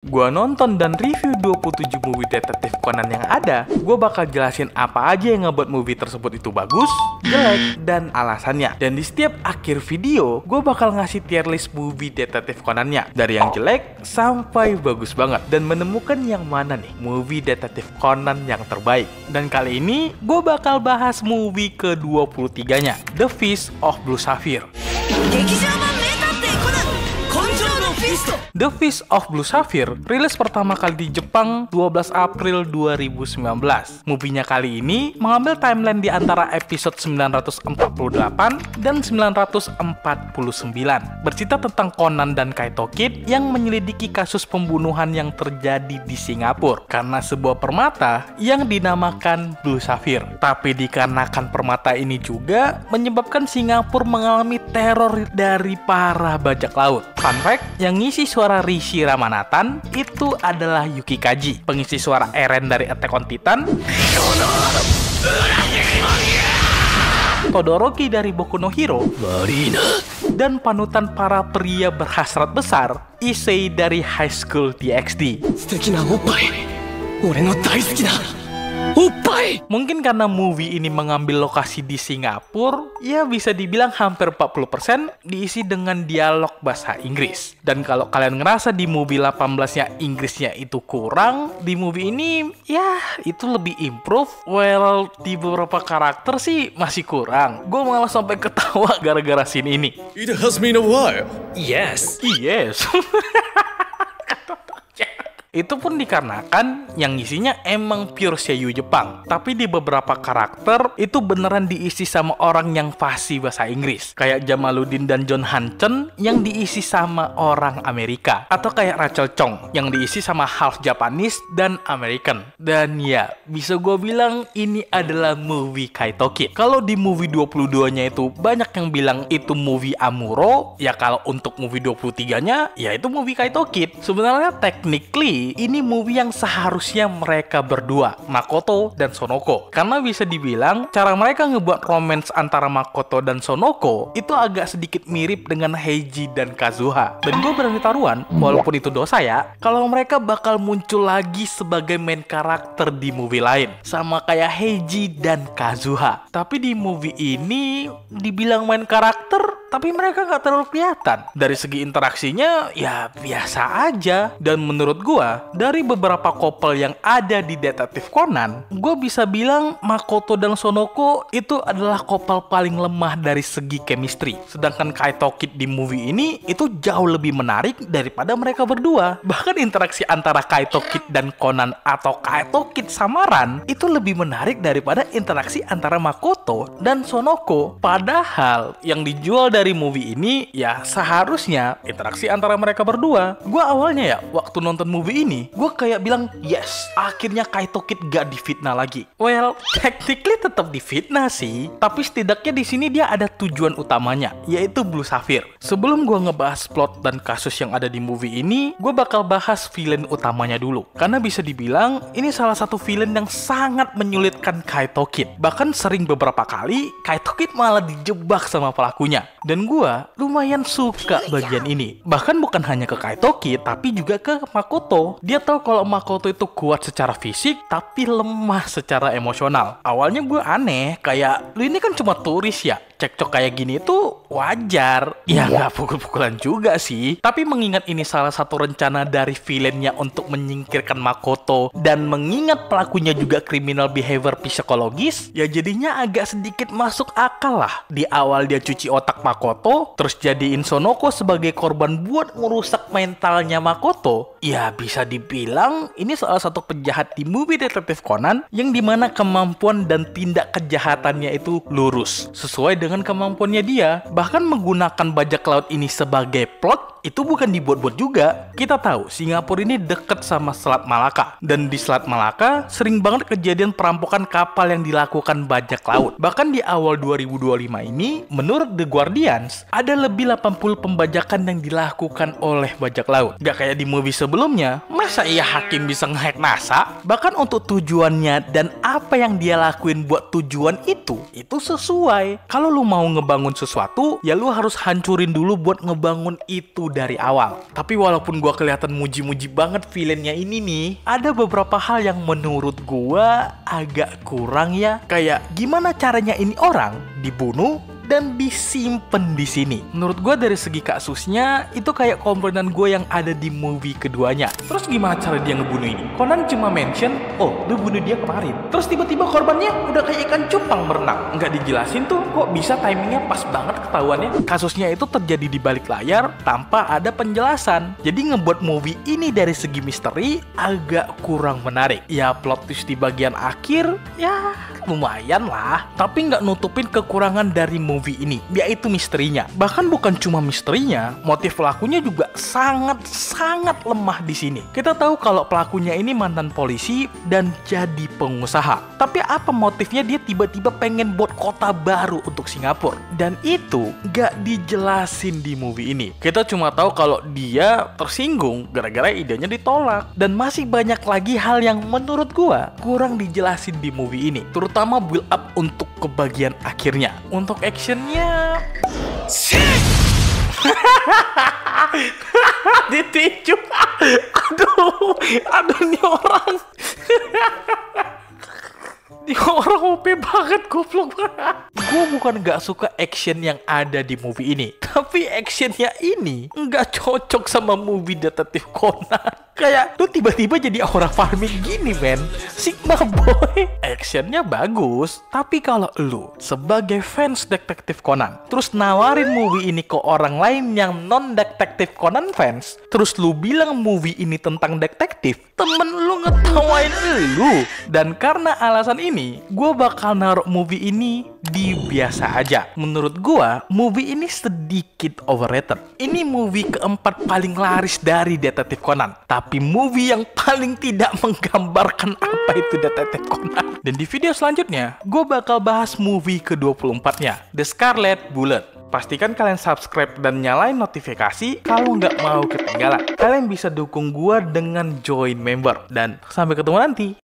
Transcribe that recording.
Gua nonton dan review 27 movie detektif Conan yang ada, gua bakal jelasin apa aja yang ngebuat movie tersebut itu bagus, jelek, dan alasannya. Dan di setiap akhir video, gua bakal ngasih tier list movie detektif Conan-nya, dari yang jelek sampai bagus banget, dan menemukan yang mana nih movie detektif Conan yang terbaik. Dan kali ini, gua bakal bahas movie ke-23-nya, The Fist of Blue Sapphire. The Fist of Blue Sapphire rilis pertama kali di Jepang 12 April 2019. Movie-nya kali ini mengambil timeline di antara episode 948 dan 949. Bercerita tentang Conan dan Kaito Kid yang menyelidiki kasus pembunuhan yang terjadi di Singapura karena sebuah permata yang dinamakan Blue Sapphire. Tapi dikarenakan permata ini juga menyebabkan Singapura mengalami teror dari para bajak laut. Fun fact, yang ngisi suara Rishi Ramanathan itu adalah Yuki Kaji, pengisi suara Eren dari Attack on Titan, Todoroki dari Boku no Hero, dan panutan para pria berhasrat besar, Issei dari High School DxD. Mungkin karena movie ini mengambil lokasi di Singapura, ya bisa dibilang hampir 40% diisi dengan dialog bahasa Inggris. Dan kalau kalian ngerasa di movie 18-nya Inggrisnya itu kurang, di movie ini ya itu lebih improve. Well, di beberapa karakter sih masih kurang. Gue malah sampai ketawa gara-gara scene ini. It has been a while. Yes. Itu pun dikarenakan yang isinya emang pure seiyuu Jepang. Tapi di beberapa karakter itu beneran diisi sama orang yang fasih bahasa Inggris. Kayak Jamaluddin dan John Hanchen yang diisi sama orang Amerika. Atau kayak Rachel Chong yang diisi sama half Japanese dan American. Dan ya, bisa gue bilang ini adalah movie Kaito Kid. Kalau di movie 22-nya itu banyak yang bilang itu movie Amuro, ya kalau untuk movie 23-nya ya itu movie Kaito Kid. Sebenarnya technically ini movie yang seharusnya mereka berdua, Makoto dan Sonoko. Karena bisa dibilang cara mereka ngebuat romance antara Makoto dan Sonoko itu agak sedikit mirip dengan Heiji dan Kazuha. Dan gue berani taruhan, walaupun itu dosa ya, kalau mereka bakal muncul lagi sebagai main karakter di movie lain, sama kayak Heiji dan Kazuha. Tapi di movie ini dibilang main karakter, tapi mereka gak terlalu kelihatan. Dari segi interaksinya ya biasa aja. Dan menurut gua, dari beberapa couple yang ada di Detektif Conan, gua bisa bilang Makoto dan Sonoko itu adalah couple paling lemah dari segi chemistry. Sedangkan Kaito Kid di movie ini itu jauh lebih menarik daripada mereka berdua. Bahkan interaksi antara Kaito Kid dan Conan atau Kaito Kid samaran itu lebih menarik daripada interaksi antara Makoto dan Sonoko. Padahal yang dijual dari movie ini ya seharusnya interaksi antara mereka berdua. Gua awalnya ya waktu nonton movie ini, gua kayak bilang yes, akhirnya Kaito Kid gak difitnah lagi. Well, technically tetap difitnah sih, tapi setidaknya di sini dia ada tujuan utamanya, yaitu Blue Sapphire. Sebelum gua ngebahas plot dan kasus yang ada di movie ini, gua bakal bahas villain utamanya dulu. Karena bisa dibilang ini salah satu villain yang sangat menyulitkan Kaito Kid. Bahkan sering beberapa kali Kaito Kid malah dijebak sama pelakunya. Dan gua lumayan suka bagian ini. Bahkan bukan hanya ke Kaito Kid, tapi juga ke Makoto. Dia tahu kalau Makoto itu kuat secara fisik, tapi lemah secara emosional. Awalnya gue aneh, kayak lu ini kan cuma turis ya. Cekcok kayak gini tuh wajar. Ya nggak pukul-pukulan juga sih. Tapi mengingat ini salah satu rencana dari villainnya untuk menyingkirkan Makoto, dan mengingat pelakunya juga criminal behavior psikologis, ya jadinya agak sedikit masuk akal lah. Di awal dia cuci otak Makoto, terus jadiin Sonoko sebagai korban buat merusak mentalnya Makoto. Ya bisa dibilang ini salah satu penjahat di movie Detektif Conan yang dimana kemampuan dan tindak kejahatannya itu lurus sesuai dengan kemampuannya dia. Bahkan menggunakan bajak laut ini sebagai plot itu bukan dibuat-buat juga. Kita tahu Singapura ini deket sama Selat Malaka, dan di Selat Malaka sering banget kejadian perampokan kapal yang dilakukan bajak laut. Bahkan di awal 2025 ini, menurut The Guardians, ada lebih 80 pembajakan yang dilakukan oleh bajak laut. Gak kayak di movie sebelumnya, masa iya hakim bisa nge-hack NASA? Bahkan untuk tujuannya dan apa yang dia lakuin buat tujuan itu sesuai. Kalau lu lu mau ngebangun sesuatu, ya lu harus hancurin dulu buat ngebangun itu dari awal. Tapi walaupun gua kelihatan muji-muji banget villainnya ini nih, ada beberapa hal yang menurut gua agak kurang ya. Kayak gimana caranya ini orang dibunuh dan disimpan di sini. Menurut gue dari segi kasusnya itu kayak komponen gue yang ada di movie keduanya. Terus gimana cara dia ngebunuh ini? Conan cuma mention, oh lu bunuh dia kemarin. Terus tiba-tiba korbannya udah kayak ikan cupang berenang. Nggak dijelasin tuh kok bisa timingnya pas banget ketahuannya. Kasusnya itu terjadi di balik layar tanpa ada penjelasan. Jadi ngebuat movie ini dari segi misteri agak kurang menarik. Ya plot twist di bagian akhir ya lumayan lah, tapi nggak nutupin kekurangan dari movie ini, yaitu misterinya. Bahkan bukan cuma misterinya, motif pelakunya juga sangat lemah di sini. Kita tahu kalau pelakunya ini mantan polisi dan jadi pengusaha. Tapi apa motifnya dia tiba-tiba pengen buat kota baru untuk Singapura? Dan itu nggak dijelasin di movie ini. Kita cuma tahu kalau dia tersinggung gara-gara idenya ditolak. Dan masih banyak lagi hal yang menurut gua kurang dijelasin di movie ini, terutama build up untuk ke bagian akhirnya. Untuk actionnya ditinju. Aduh nih orang. Ini orang OP banget, goblok banget. Gue bukan gak suka action yang ada di movie ini, tapi actionnya ini nggak cocok sama movie Detektif Conan. Kayak lu tiba-tiba jadi orang farming gini, men. Sigma Boy. Actionnya bagus, tapi kalau lu sebagai fans Detektif Conan terus nawarin movie ini ke orang lain yang non Detektif Conan fans, terus lu bilang movie ini tentang detektif, temen lu ngetawain lu. Dan karena alasan ini, gue bakal naruh movie ini di biasa aja. Menurut gue, movie ini sedikit overrated. Ini movie keempat paling laris dari Detektif Conan, tapi movie yang paling tidak menggambarkan apa itu Detektif Conan. Dan di video selanjutnya, gue bakal bahas movie ke-24-nya, The Scarlet Bullet. Pastikan kalian subscribe dan nyalain notifikasi kalau nggak mau ketinggalan. Kalian bisa dukung gue dengan join member. Dan sampai ketemu nanti.